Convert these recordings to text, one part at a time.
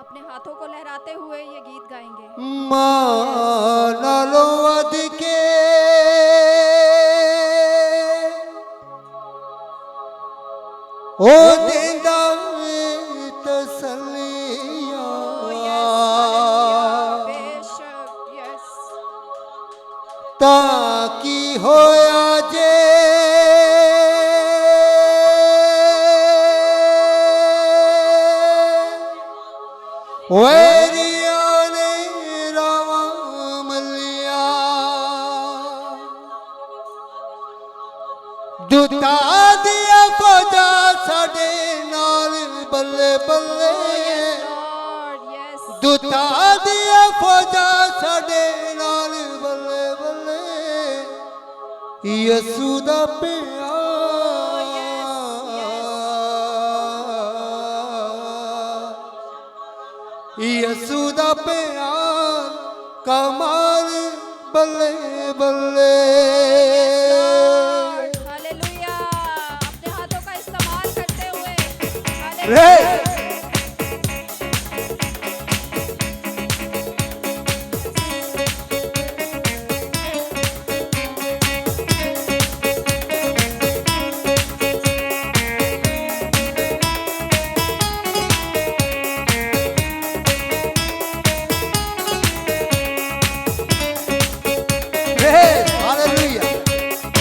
अपने हाथों को लहराते हुए ये गीत गाएंगे। मानो अधिके ओ देंदा तसल्लियां ताकि होया जे वैरिया ने रावा मलिया दुता दिया फौजा साडे नाल बल्ले बल्ले दुता दिया फौजा साडे नाल बल्ले बल्ले यसू दा प्यार यसू दा प्यार कमाल बल्ले बल्ले। हालेलुया। अपने हाथों का इस्तेमाल करते हुए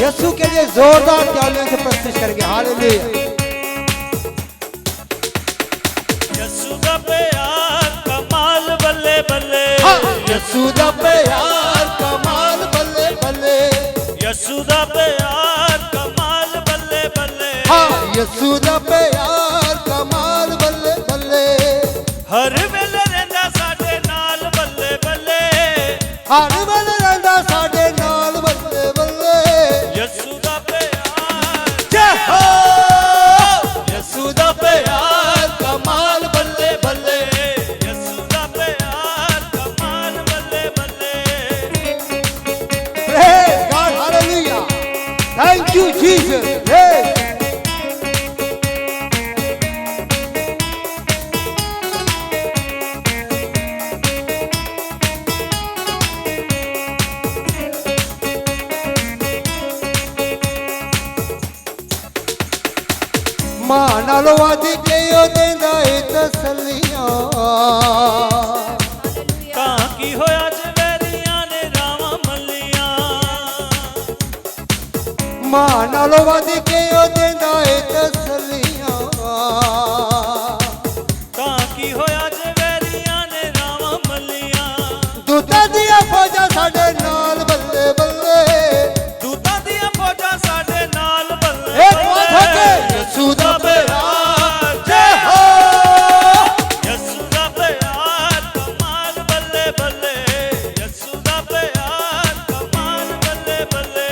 यीशु के लिए जोरदार तालियों से प्रस्तुत करेंगे। हालेलुया। यीशु दा प्यार कमाल बल्ले बल्ले यीशु दा प्यार कमाल बल्ले बल्ले यीशु दा प्यार कमाल बल्ले बल्ले यीशु दा प्यार कमाल बल्ले बल्ले हर वेले रहंदा साडे नाल बल्ले बल्ले हर वेले रहंदा साडे नाल बल्ले बल्ले यीशु दा प्यार जय हो यीशु दा प्यार कमाल बल्ले बल्ले यीशु दा प्यार कमाल बल्ले बल्ले। Praise God, hallelujah. Thank you Jesus. Praise. मां नाल वध के ओ देंदा ए तसल्लियां तां की होया जवेरियां ने रावां मल्लियां मां नाल वध के ओ देंदा ए तसल्लियां तां की होया जवेरियां ने रावां मल्लियां दूतां दियां फौजां साडे नाल बल्ले बल्ले दूतां दियां फौजां साडे नाल बल्ले एक बात है कि यीशु दा प्यार जय हो यीशु दा प्यार कमाल बल्ले बल्ले यीशु दा प्यार कमाल बल्ले बल्ले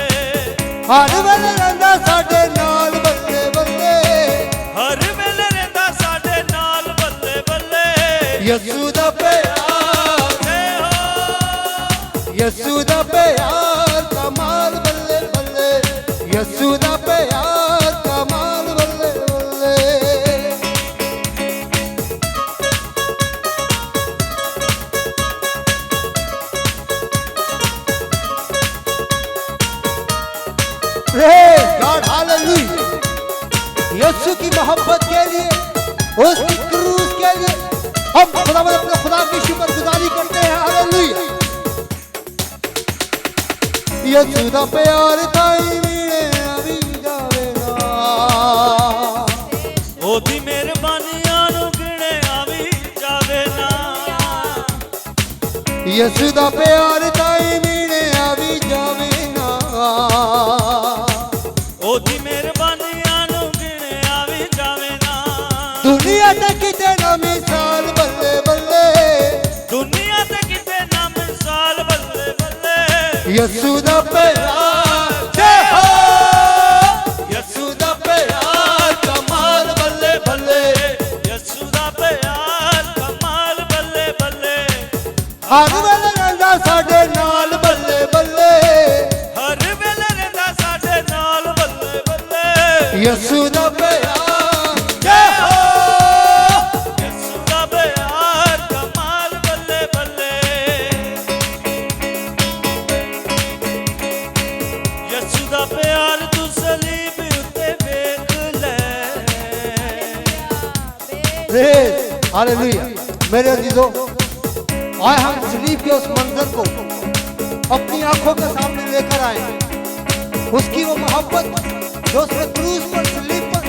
हर वेले रहंदा साडे नाल बल्ले बल्ले हर वेले रहंदा साडे नाल बल्ले बल्ले यीशु दा प्यार जय हो यीशु दा प्यार कमाल बल्ले बल्ले यीशु दा प्यार कमाल बल्ले बल्ले। Praise God, hallelujah. यीशु की मोहब्बत के लिए उसकी क्रूस के लिए हम खुदावंद अपने खुदा की शुक्रगुजारी करते हैं। हालेलुया। यीशु दा प्यार ताई मीने अभी जावे ना ओदी मेहरबानियां नु गिणे आवी जावे ना यीशु दा प्यार ताई मीने अभी जावे ना ओदी मेहरबानियां नु गिणे आवी जावे ना दुनिया ते किते ना मिसाल बल्ले बल्ले दुनिया ते किते ना मिसाल बल्ले बल्ले यीशु दा प्यार जय हो यीशु दा प्यार कमाल बल्ले बल्ले यीशु दा प्यार कमाल बल्ले बल्ले हर वेले रहंदा साडे नाल बल्ले बल्ले हर वेले रहंदा साडे नाल बल्ले बल्ले यीशु दा प्यार जय हो यीशु दा प्यार हालेलुया। मेरे अजीजों, आए हम सलीब के उस मंजर को अपनी आंखों के सामने लेकर आए। उसकी वो मोहब्बत जो उसने क्रूस पर, सलीब पर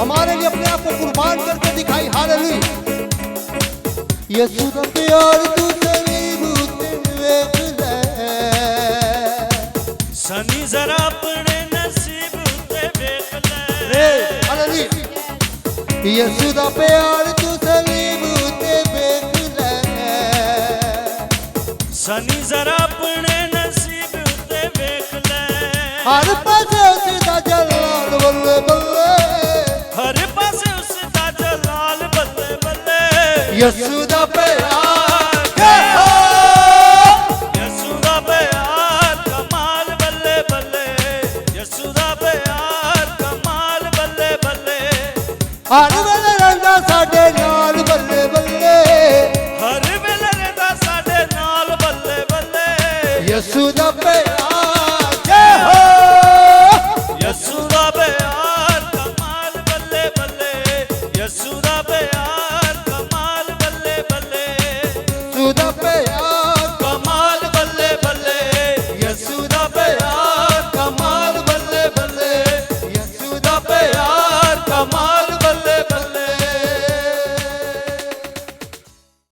हमारे लिए अपने आप को कुर्बान करके दिखाई। हालेलुया। यीशु दा प्यार तू सलीब उते वेख ले, सनी जरा अपने नसीब ते वेख ले। हालेलुया। यीशु दा प्यार तू सलीब उते वेख ले, सनी जरा अपने नसीब ते वेख ले। हर पासे उसदा जलाल बल्ले बल्ले, हर पासे उसदा जलाल बल्ले बल्ले। यीशु दा प्यार यसू दा प्यार कमाल बल्ले बल्ले। यसू दा प्यार कमाल बल्ले बल्ले। हर वेले रंगा साडे नाल बल्ले बल्ले, हर वेले रहंदा साडे नाल बल्ले बल्ले। यीशु दा प्यार यसू दा प्यार कमाल बल्ले बल्ले। यसू दा प्यार कमाल बल्ले बल्ले। यीशु दा प्यार